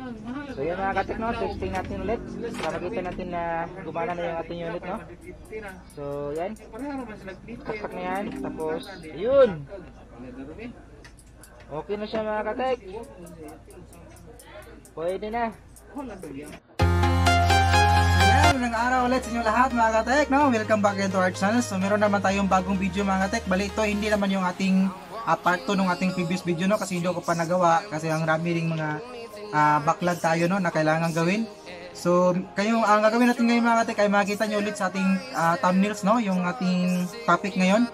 So yan mga katek, no, testing natin ulit para makita natin na gumana na yung ating unit, no. So yan, saksak na yan, tapos yun, okay na siya mga katek, pwede na. Ayan, magandang araw ulit sa inyo lahat mga katek, no? Welcome back again to our channel. So meron naman tayong bagong video mga katek. Bali ito hindi naman yung ating part 2 ng ating previous video, no, kasi hindi ko pa nagawa kasi ang rami ring mga backlog tayo, no, na kailangan gawin. So kayo, ang gagawin natin ngayon mga katek ay makita nyo ulit sa ating thumbnails, no, yung ating topic ngayon.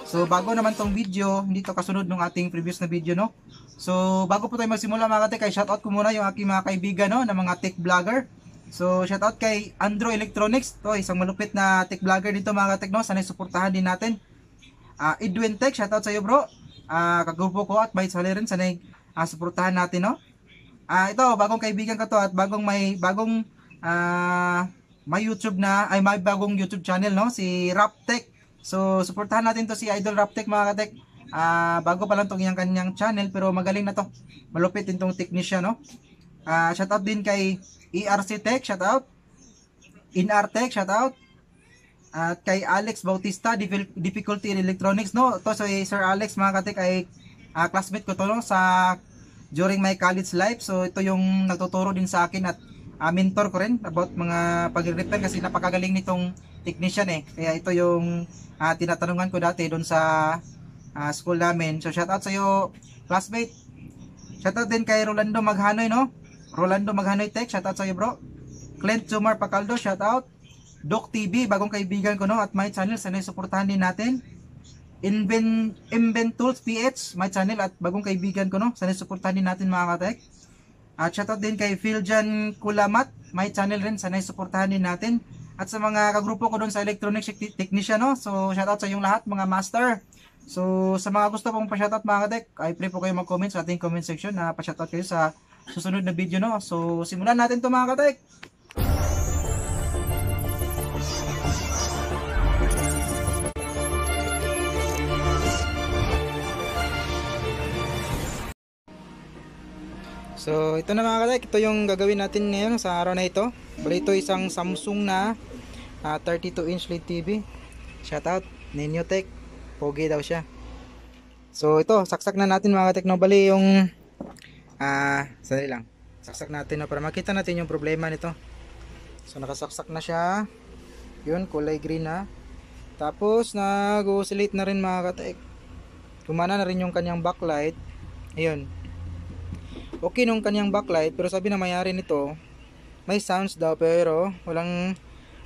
So bago naman tong video, hindi to kasunod ng ating previous na video, no. So bago po tayo magsimula mga katek, ay shoutout ko muna yung aking mga kaibigan, no, na mga tech vlogger. So shoutout kay Andro Electronics, to isang malupit na tech vlogger dito mga katek, no. Sana'y suportahan din natin. Edwin Tech, shoutout sa iyo bro. Kagrupo ko at Bytes Valerin, sana'y suportahan natin, no. Ito bagong kaibigan ko to at may YouTube na may bagong YouTube channel, no, si Rap Tech. So suportahan natin to si Idol Rap Tech mga katek. Bago pa lang tong kanyang channel pero magaling na to. Malupit din tong technician, no. Shoutout din kay ERC Tech, shoutout. INR Tech, shoutout. At kay Alex Bautista, Difficulty in Electronics, no. To so Sir Alex mga katek ay classmate ko to, no, sa during my college life. So ito yung nagtuturo din sa akin at mentor ko rin about mga pag-repair kasi napakagaling nitong technician eh. Kaya ito yung tinatanungan ko dati doon sa school namin. So shout out sa iyo classmate. Shout out din kay Rolando Maghanoy, no. Rolando Maghanoy Tech, shout out sa iyo bro. Clint Jomar Pacaldo, shout out. Doc TV, bagong kaibigan ko, no, at my channel, sana'y suportahan din natin. Invent Tools PH, my channel at bagong kaibigan ko, no, sana'y suportahan din natin mga katek. At shoutout din kay Philjan Kulamat, my channel rin, sana'y suportahan din natin. At sa mga kagrupo ko doon sa electronics technician, no, so shoutout sa inyong lahat mga master. So sa mga gusto pong pa-shoutout mga katek, ay pray po kayo mag-comment sa ating comment section na pa-shoutout kayo sa susunod na video, no. So simulan natin to mga katek. So ito na mga katek, ito yung gagawin natin ngayon sa araw na ito. Bali ito isang Samsung na 32-inch LED TV. Shoutout Ninyo Tech, pogi daw siya. So ito, saksak na natin mga katek, no. Bali yung sandali lang, saksak natin, no, para makita natin yung problema nito. So nakasaksak na siya. Yun, kulay green na. Tapos nag-oscillate na rin mga katek. Gumana na rin yung kanyang backlight. Ayun, okay nung kanyang backlight, pero sabi na mayari nito, may sounds daw pero walang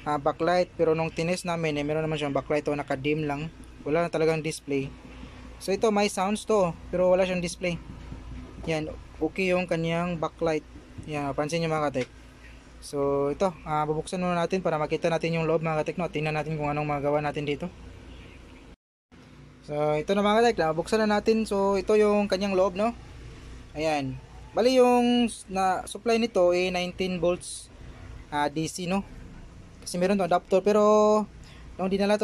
backlight. Pero nung tines namin, meron naman siyang backlight, o naka-dim lang, wala na talagang display. So ito may sounds to pero wala siyang display. Yan, okay yung kanyang backlight. Yan, pansin nyo mga katek. So ito, bubuksan muna natin para makita natin yung loob mga katek, no? Tingnan natin kung anong magawa natin dito. So ito na mga katek, buksan na natin. So ito yung kanyang loob, no. Ayan. Bali yung supply nito ay 19 volts DC, no. Kasi meron to adapter pero nung dinala to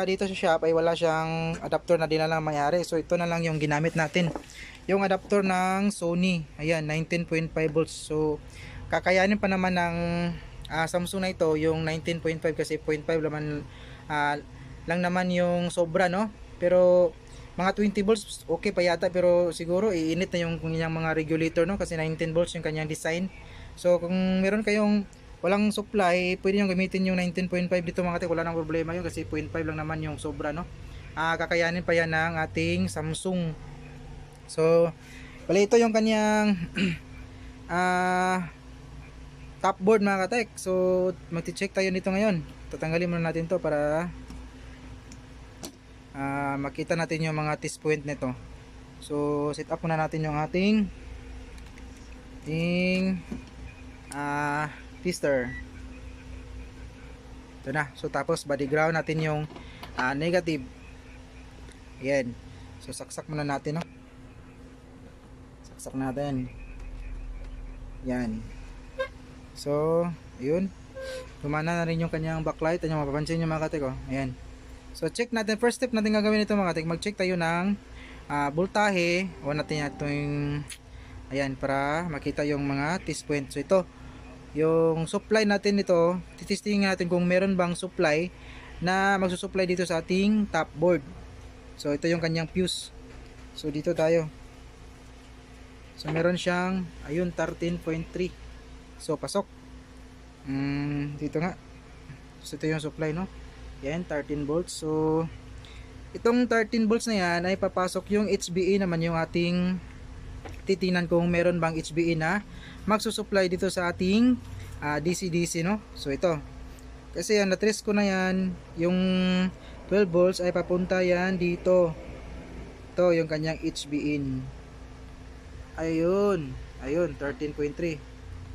dito sa shop ay wala siyang adapter na dinala mayari. So ito na lang yung ginamit natin. Yung adapter ng Sony. Ayan, 19.5 volts. So kakayanin pa naman ng Samsung na ito yung 19.5 kasi 0.5 naman lang naman yung sobra, no. Pero mga 20 volts okay pa yata, pero siguro iinit na yung kanyang mga regulator, no, kasi 19 volts yung kanyang design. So kung meron kayong walang supply, pwede nyo gamitin yung 19.5 dito mga katek, wala nang problema yun kasi 0.5 lang naman yung sobra, no. Kakayanin pa yan ng ating Samsung. So bali ito yung kanyang top board mga katek. So magti-check tayo nito ngayon. Tatanggalin muna natin to para makita natin yung mga test point nito. So set up muna natin yung ating tester. Ito na. So tapos body ground natin yung negative. Ayan. So saksak muna natin, no. Saksak natin. Yan. So yun, gumana na rin yung kanyang backlight. Ano mapapansin nyo mga katek, oh. Ayan. So check natin, first step natin gagawin ito mga katek, mag-check tayo ng voltahe. O natin itong Ayan, para makita yung mga test point. So ito, yung supply natin ito, titestingin natin kung meron bang supply na magsusupply dito sa ating top board. So ito yung kanyang fuse. So dito tayo. So meron siyang, ayun, 13.3. So pasok. Dito nga. So ito yung supply, no? Yan, 13 volts. So itong 13 volts na yan ay papasok yung HBE naman, yung ating titingnan kung meron bang HBE na magsusupply dito sa ating DC-DC, no? So ito. Kasi yan, na-trace ko na yan, yung 12 volts ay papunta yan dito. Ito yung kanyang HBE. Ayun. Ayun, 13.3.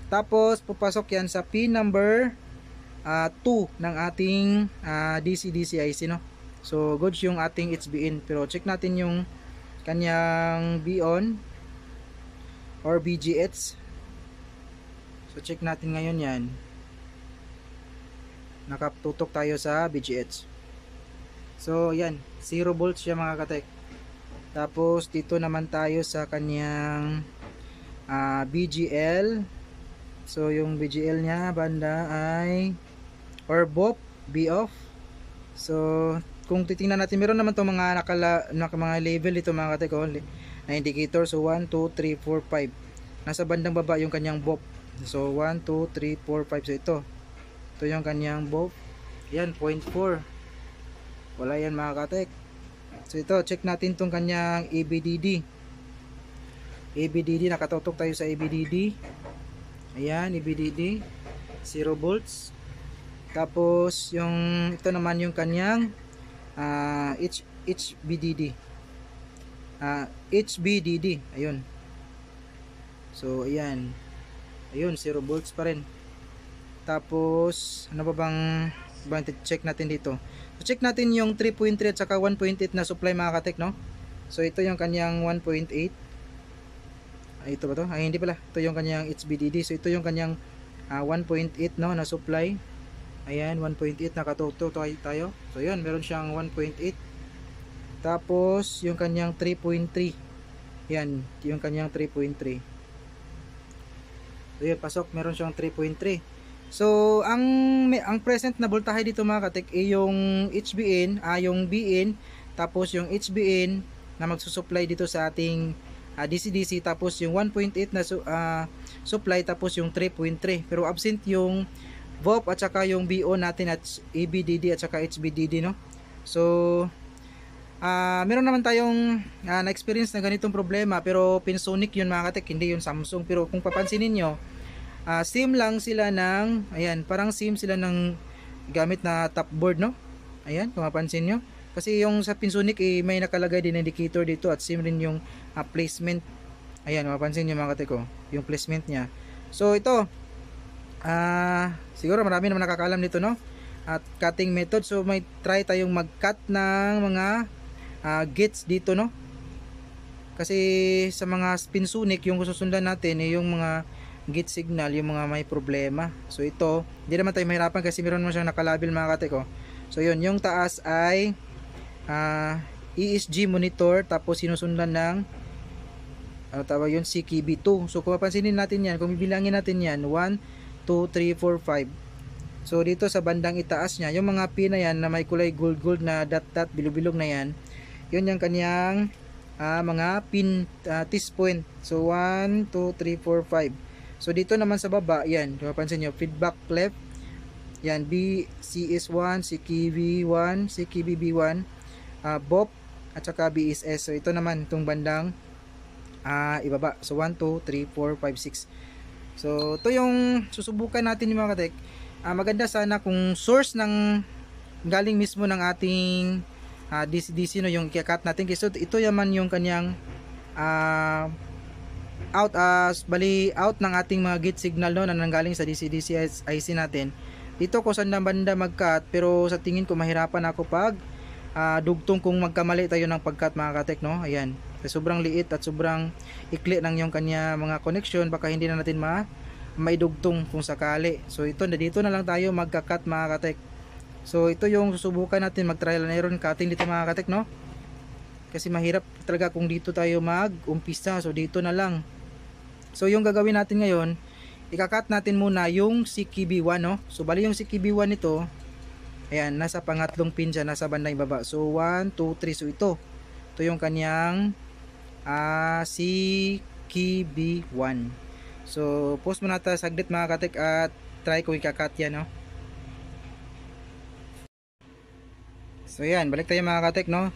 Tapos pupasok yan sa pin number 2 ng ating DC-DC IC, no? So goods yung ating HBN, pero check natin yung kanyang B-on or BGH. So check natin ngayon yan. Nakatutok tayo sa BGH. So yan, 0 volts siya mga katek. Tapos dito naman tayo sa kanyang BGL. So yung BGL niya banda ay or BOF, B-off. So kung titingnan natin, meron naman itong mga mga level dito mga katek, na indicator. So 1, 2, 3, 4, 5. Nasa bandang baba yung kanyang BOF. So 1, 2, 3, 4, 5. So ito yung kanyang BOF. Yan, 0.4. Wala yan mga katek. So ito, check natin itong kanyang ABDD. ABDD, nakatutok tayo sa ABDD. Ayan, ABDD 0 volts. Tapos yung ito naman yung kanyang HBDD. HBDD, ayun. So ayan. Ayun, 0 volts pa rin. Tapos ano pa bang check natin dito? So check natin yung 3.3 at saka 1.8 na supply mga katek, no? So ito yung kanyang 1.8. Ay, ito ba to? Ay, hindi pala. Ito yung kanyang HBDD. So ito yung kanyang 1.8, no, na supply. Ayan, 1.8, nakatutok tayo. So yun, meron siyang 1.8. Tapos yung kanyang 3.3. Yan, yung kanyang 3.3. So yun, pasok, meron siyang 3.3. So ang present na voltahe dito mga katek ay yung HBN, yung BN, tapos yung HBN na magsusupply dito sa ating DC-DC, tapos yung 1.8 na supply, tapos yung 3.3. Pero absent yung VOF at saka yung BO natin at ABDD at saka HBDD, no? So meron naman tayong na-experience na ganitong problema, pero Pinsonic yun mga katek, hindi yun Samsung. Pero kung papansinin nyo, SIM lang sila ng, ayan, parang SIM sila ng gamit na top board, no? Ayan, kung mapansin nyo. Kasi yung sa Pinsonic may nakalagay din indicator dito at SIM rin yung placement. Ayan, mapansin nyo mga katek ko, yung placement nya. So ito, siguro marami naman nakakaalam dito, no? At cutting method. So may try tayong mag-cut ng mga gates dito, no? Kasi sa mga Pinsonic, yung susundan natin yung mga gate signal, yung mga may problema. So ito, hindi naman tayo mahirapan kasi meron mo siyang nakalabel mga katek ko. So yun, yung taas ay ESG monitor, tapos sinusundan ng ano tawag yun, CKB2. So kung papansinin natin yan, kung bibilangin natin yan, 1, 2, 3, 4, 5. So dito sa bandang itaas niya, yung mga pin na yan na may kulay gold na dot bilog-bilog na yan, yun yung kanyang mga pin test point. So 1, 2, 3, 4, 5. So dito naman sa baba, yan, kung papansin nyo, feedback left, yan, BCS1, CKB1, CKBB1, BOP at saka BSS. So ito naman itong bandang ibaba. So 1, 2, 3, 4, 5, 6. So ito yung susubukan natin yung mga katek. Maganda sana kung source ng galing mismo ng ating DC-DC, no, yung i-cut natin. So ito yaman yung kanyang out ng ating mga gate signal, no, na nanggaling sa DC-DC IC natin. Dito ko saan banda mag-cut, pero sa tingin ko mahirapan ako pag dugtong kung magkamali tayo ng pag-cut mga katek, no. Ayan, sobrang liit at sobrang ikli ng yung kanya mga connection, baka hindi na natin maidugtong kung sakali. So ito, dito na lang tayo magka-cut mga katek. So ito yung susubukan natin, mag-trial and error cutting dito mga katek, no. Kasi mahirap talaga kung dito tayo mag-umpisa. So dito na lang. So yung gagawin natin ngayon, ikakat natin muna yung CKB1, no? So bali yung CKB1 nito, ayan, nasa pangatlong pin siya, nasa bandang baba. So 1, 2, 3. So ito yung kanyang CKB1. So post muna tayo saglit mga katek at try ko ikakat yan, no? So yan, balik tayo mga katek, no?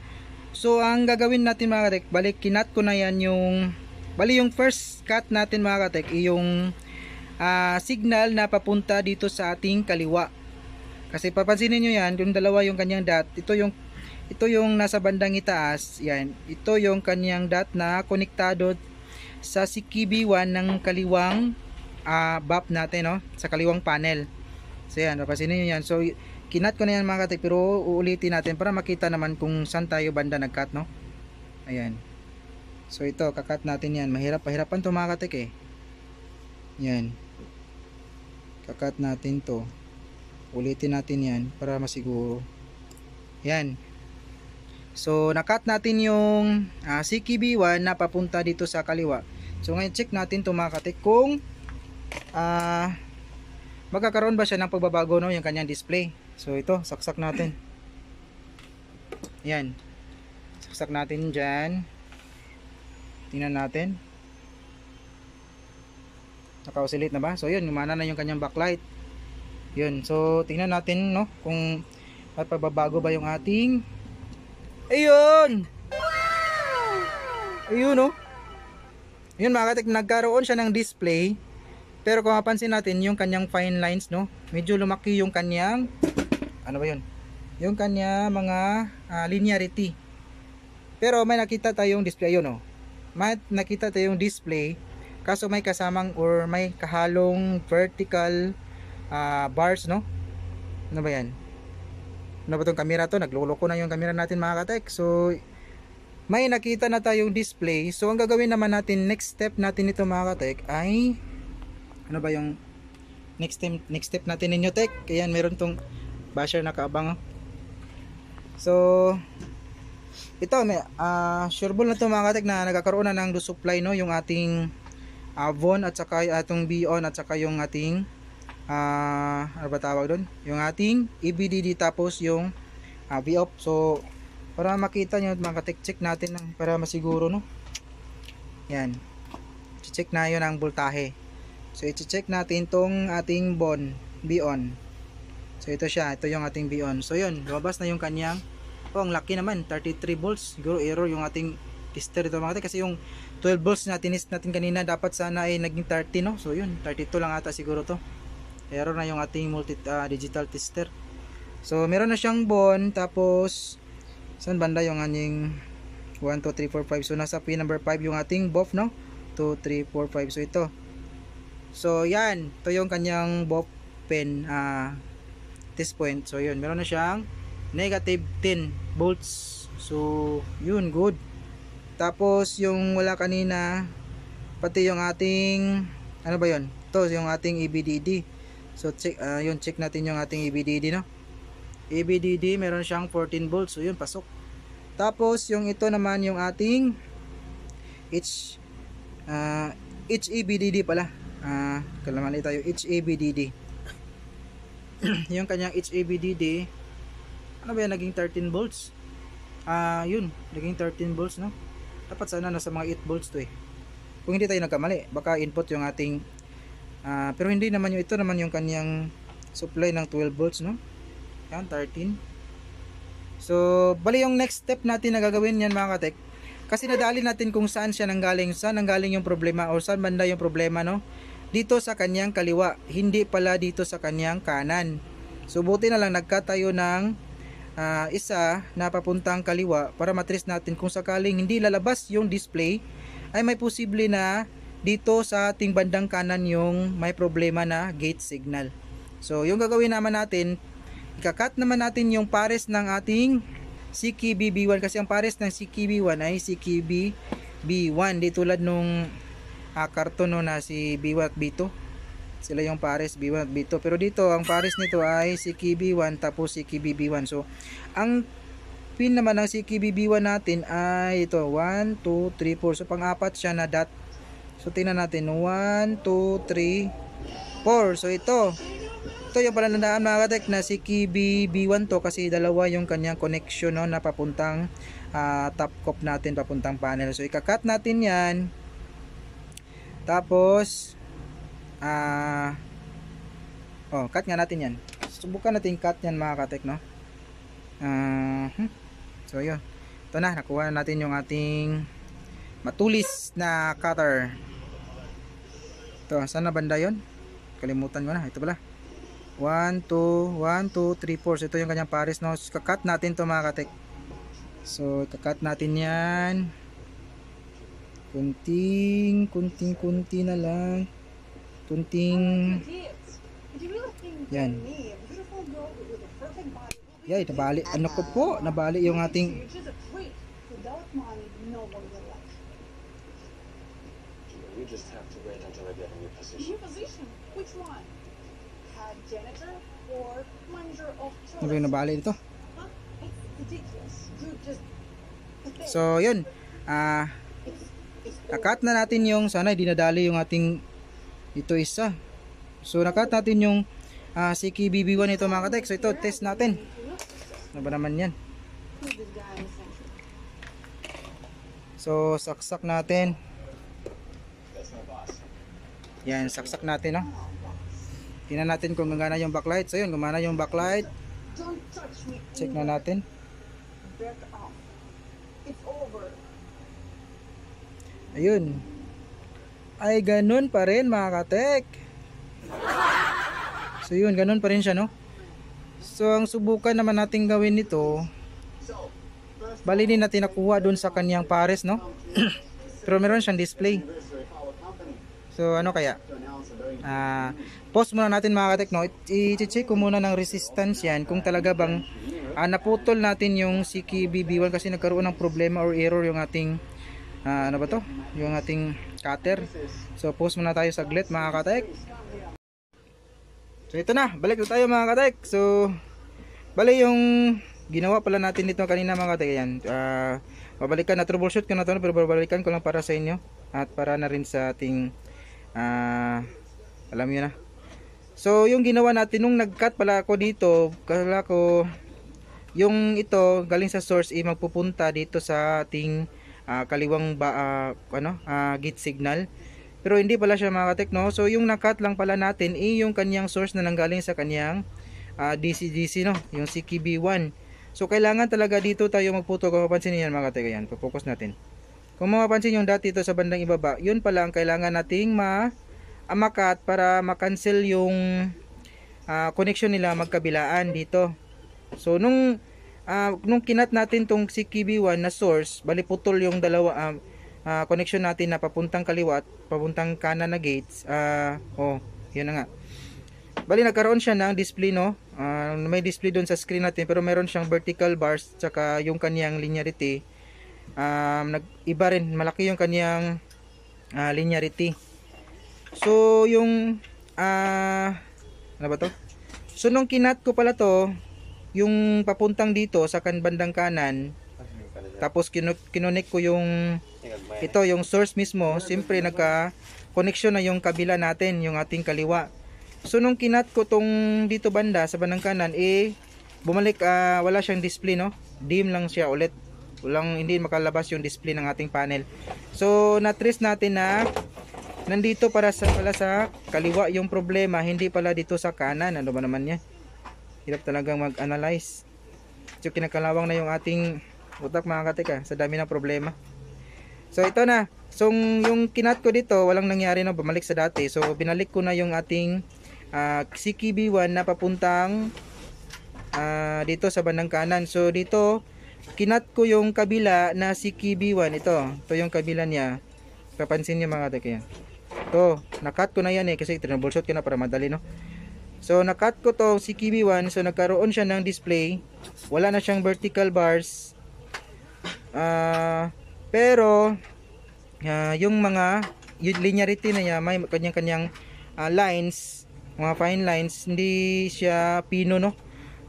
So ang gagawin natin mga katek, balik kinat ko na yan yung yung first cut natin mga katek, yung signal na papunta dito sa ating kaliwa. Kasi papansinin nyo yan, yung dalawa yung kanyang dot, ito yung nasa bandang itaas, yan, ito yung kanyang dot na konektado sa CKB1 ng kaliwang BAP natin, no? Sa kaliwang panel. So yan, papansinin nyo yan. So kinat ko na yan mga katek, pero uulitin natin para makita naman kung saan tayo banda nag-cut, no? Ayan. So ito, kakat natin yan. Pahirapan to mga katek, yan. Kakat natin to. Ulitin natin yan para masiguro. Yan. So nakat natin yung CKB1 na papunta dito sa kaliwa. So ngayon check natin to mga katek kung magkakaroon ba siya ng pagbabago, no, yung kanyang display. So ito, saksak natin. Yan. Saksak natin dyan. Tingnan natin. Naka-oscillate na ba? So yun, gumana na yung kanyang backlight. Yun. So tingnan natin, no, kung at pagbabago ba yung ating. Ayun! Ayun, no. Yun mga katek, nagkaroon siya ng display. Pero kung mapansin natin yung kanyang fine lines, no, medyo lumaki yung kanyang ano ba yun? Yung kanya mga linearity. Pero may nakita tayong display, yun, no. May nakita tayong display kaso may kasamang or may kahalong vertical bars, no. Ano ba yan? Ano ba tong camera to? Nagluloko na yung camera natin mga katek. So may nakita na tayong display. So ang gagawin naman natin, next step natin ito mga katek ay ano ba yung next step natin ninyo tek? Kaya meron tong basher nakaabang. So ito may sureball na to mga katek na nagkakaroon na ng supply, no, yung ating VON at saka atong BON at saka yung ating ano ba tawag doon? Yung ating EBDD tapos yung VOP. So para makita nyo mga katek, check natin para masiguro, no. Yan. Check na yun ang voltahe. So i-check natin tong ating BON. So ito siya, ito yung ating BON. So yun, lumabas na yung kanyang, ang laki naman, 33 volts. Siguro error yung ating tester ito mga katek, kasi yung 12 volts na tinis natin kanina dapat sana ay naging 30, no. So yun, 32 lang ata siguro to. Error na yung ating digital tester. So meron na siyang BON, tapos saan banda yung aning 1, 2, 3, 4, 5. So nasa pin number 5 yung ating BOF, no. 2, 3, 4, 5. So ito. So yan, ito yung kanyang BOF pin test point. So yun, meron na siyang negative 10 volts. So yun, good. Tapos yung wala kanina, pati yung ating ano ba yun? Ito yung ating EBDD. So check yun, check natin yung ating EBDD, no. EBDD meron siyang 14 volts. So yun, pasok. Tapos yung ito naman yung ating HEBDD pala. Kalamali tayo, HEBDD. Yung kanyang HEBDD, ano ba yan, naging 13 volts. Yun, naging 13 volts, no. Dapat sana nasa mga 8 volts to kung hindi tayo nagkamali. Baka input yung ating pero hindi naman yung, ito naman yung kanyang supply ng 12 volts, no. Yan, 13. So bali yung next step natin na gagawin yan mga katek, kasi nadali natin kung saan siya nanggaling, saan nanggaling yung problema or saan banda yung problema, no. Dito sa kanyang kaliwa, hindi pala dito sa kanyang kanan. So buti na lang nagka tayo ng isa na papuntang kaliwa para matrace natin kung sakaling hindi lalabas yung display, ay may posible na dito sa ating bandang kanan yung may problema na gate signal. So yung gagawin naman natin, ikakat naman natin yung pares ng ating CKB-B1, kasi ang pares ng CKB1 ay CKB-B1, di tulad nung karton, no, na si B1 at B2. Sila yung pares B1 at B2, pero dito ang pares nito ay CKB1 tapos CKB-B1. So ang pin naman ng CKB-B1 natin ay ito, 1, 2, 3, 4. So pang-apat siya na dot. So tingnan natin, 1, 2, 3, 4. So ito yung palatandaan mga katek na si Kibi B1 to, kasi dalawa yung kanyang connection, no, na papuntang top cup natin, papuntang panel. So ika-cut natin yan. Tapos cut nga natin yan. Subukan natin cut yan mga katek, no. So yun, ito na, nakuha na natin yung ating matulis na cutter. Ito, saan na banda yun? Kalimutan ko na, ito pala. 1, 2, 1, 2, 3, 4. So ito yung kanyang pares, no. So, kakat natin to mga katek. So kakat natin yan. Kunti na lang. Yan. Yay, nabali. Ano ko po? Nabali yung ating We just have to wait until I get a new position. New position? Which one? Head janitor or plunger of ano ba yung nabali dito? Huh? It's ridiculous. You just... So yun, nakat na natin yung, sana hindi nadali yung ating ito isa. So nakat natin yung Siki BB1 ito mga katek. So ito, test natin. Ano ba naman yan? So saksak natin. Yan, saksak natin, no. Tingnan natin kung gumana yung backlight. So yun, gumana yung backlight. Check na natin. Ayun. Ay ganun pa rin mga katek. So yun, ganun pa rin siya, no. So ang subukan naman natin gawin nito, bali din natin nakuha dun sa kanyang pares, no. Pero meron siyang display. So ano kaya? Pause muna natin mga katek, no. I-check ko muna ng resistance yan, kung talaga bang naputol natin yung Siki BB1 kasi nagkaroon ng problema or error yung ating ano ba to? Yung ating cutter. So pause muna tayo saglit mga katek. So ito na, balik na tayo mga katek. So bali yung ginawa pala natin dito kanina mga katek, yan. Babalikan na, troubleshoot ko na to, pero babalikan ko lang para sa inyo at para na rin sa ating alam niyo na. So yung ginawa natin nung nag-cut pala ako dito, kala ko yung ito galing sa source magpupunta dito sa ating kaliwang gate signal, pero hindi pala siya mga katek, no. So yung na-cut lang pala natin yung kanyang source na nanggaling sa kanyang DC-DC, no, yung Siki B1. So kailangan talaga dito tayo magputo. Kung mapansin niyo yan mga katek, ayan, focus natin. Kung mapapansin yung dati ito sa bandang ibaba, yun pala ang kailangan nating makat para makancel yung connection nila magkabilaan dito. So nung kinat natin tong Siki B1 na source, bali putol yung dalawa connection natin na papuntang kaliwa at papuntang kanan na gates. Yun na nga. Bali nagkaroon siya ng display, no. May display doon sa screen natin, pero meron siyang vertical bars tsaka yung kanyang linearity. Iba rin, malaki yung kanyang linearity. So yung ano ba to? So nung kinat ko pala to, yung papuntang dito sa bandang kanan, tapos kinonek ko yung ito, yung source mismo, siyempre nagka connection na yung kabila natin, yung ating kaliwa. So nung kinat ko tong dito banda sa bandang kanan, bumalik, wala siyang display, no. Dim lang siya ulit. Hindi makalabas yung display ng ating panel. So na-trace natin na nandito pala sa kaliwa yung problema, hindi pala dito sa kanan. Ano ba naman yan? Hirap talagang mag-analyze. So kinakalawang na yung ating utak mga katika sa dami ng problema. So ito na. So yung kinat ko dito, walang nangyari, no, bumalik sa dati. So binalik ko na yung ating Siki B1 na papuntang dito sa bandang kanan. So dito kinat ko yung kabila na Siki B1. Ito yung kabila niya. Papansin niyo mga katika yan. Ito, nakat ko na yan kasi tinabulshot ko na para madali, no. So nakat ko to Siki B1. So nagkaroon siya ng display. Wala na siyang vertical bars. Pero yung mga linearity na niya, may kanyang lines, mga fine lines, hindi siya pino, no.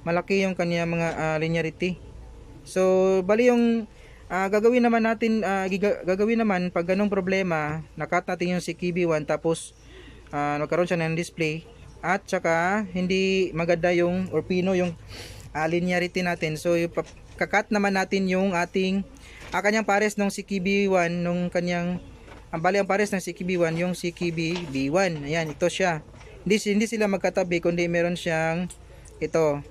Malaki yung kanyang mga linearity. So bali yung gagawin naman natin, gagawin naman pag ganong problema, nakat natin yung CKB1 tapos nagkaroon siya ng display at saka hindi maganda yung or pino yung linearity natin. So kakat naman natin yung ating kanyang pares ng CKB1 nung kanyang bali ang pares ng CKB1 yung CKB-B1. Ayan, ito siya. Hindi sila magkatabi kundi meron siyang ito.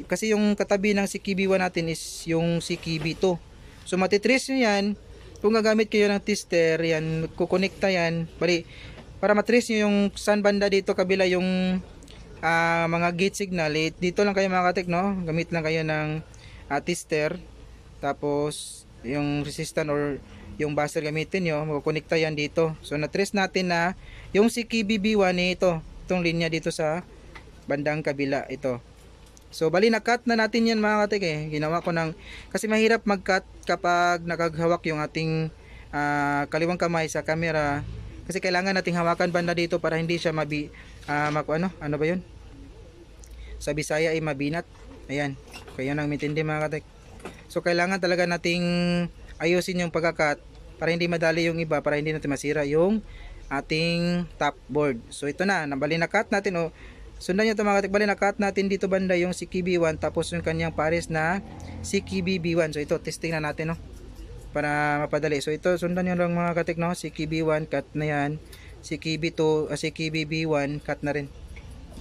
Kasi yung katabi ng CKB1 natin is yung CKB2. So matitrace nyo yan. Kung gagamit kayo ng tester, yan, kukonekta yan. Bali, para matrace nyo yung saan banda dito kabila yung mga gate signal. Dito lang kayo mga katek, no? Gamit lang kayo ng tester. Tapos, yung resistant or yung buzzer gamitin nyo, magkukonekta yan dito. So na-trace natin na yung CKB-B1 itong linya dito sa bandang kabila ito. So bali na-cut na natin yan mga katek Ginawa ko ng, kasi mahirap mag-cut kapag nakaghawak yung ating kaliwang kamay sa camera. Kasi kailangan nating hawakan banda dito para hindi siya ano ba yun? Sa Bisaya ay mabinat. Ayan. Kaya nang mitindi mga katek. So kailangan talaga nating ayusin yung pagka-cut para hindi madali yung iba, para hindi natin masira yung ating top board. So ito na, nabali na cut natin sundan nyo ito mga katik, bali na cut natin dito banda yung CKB1 tapos yung kanyang pares na CKB-B1. So ito, testing na natin para mapadali. So ito, sundan nyo lang mga katik CKB1 cut na yan, CKB2, CKB-B1 cut na rin.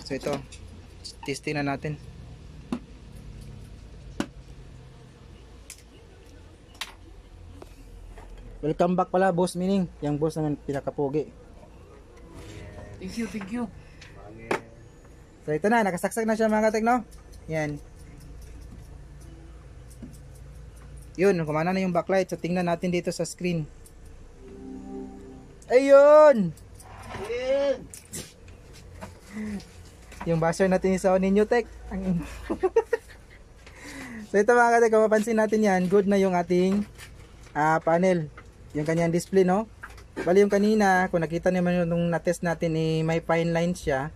So ito, testing na natin. Welcome back pala, Boss Mining. Yung boss naman pinakapogi. Thank you. So ito na, nakasaksak na siya mga katek, no? Yan. Yun, kumana na yung backlight. So tingnan natin dito sa screen. Ayun! Yung buzzer natin sa Ninjotech. So ito mga katek, kung mapansin natin yan, good na yung ating panel. Yung kanyang display, no? Bali yung kanina, kung nakita naman nung na-test natin, may fine lines siya.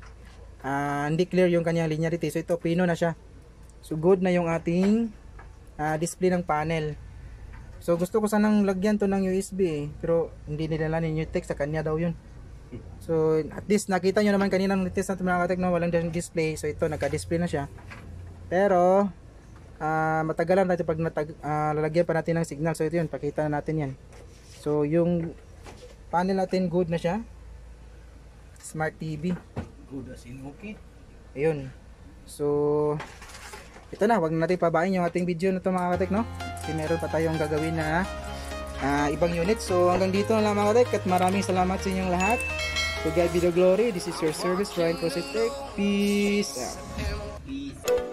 Hindi clear yung kanyang linearity. So ito, pino na siya. So good na yung ating display ng panel. So gusto ko sanang lagyan to ng USB pero hindi nila ni Ninjotech, sa kanya daw yun. So at least nakita nyo naman kanina nung test natin mga katek, no? Walang display. So ito, naka-display na siya. Pero matagalan natin pag lalagyan pa natin ng signal. So ito yun, pakita na natin yan. So yung panel natin good na siya. Smart TV. Good as in okay. Ayun. So ito na, wag na natin pabain yung ating video na to mga katek, no? Kasi meron pa tayong gagawin na ibang unit. So hanggang dito na lang mga katek, at maraming salamat sa inyong lahat. To God be the glory. This is your service, Ryan Positech. Peace out.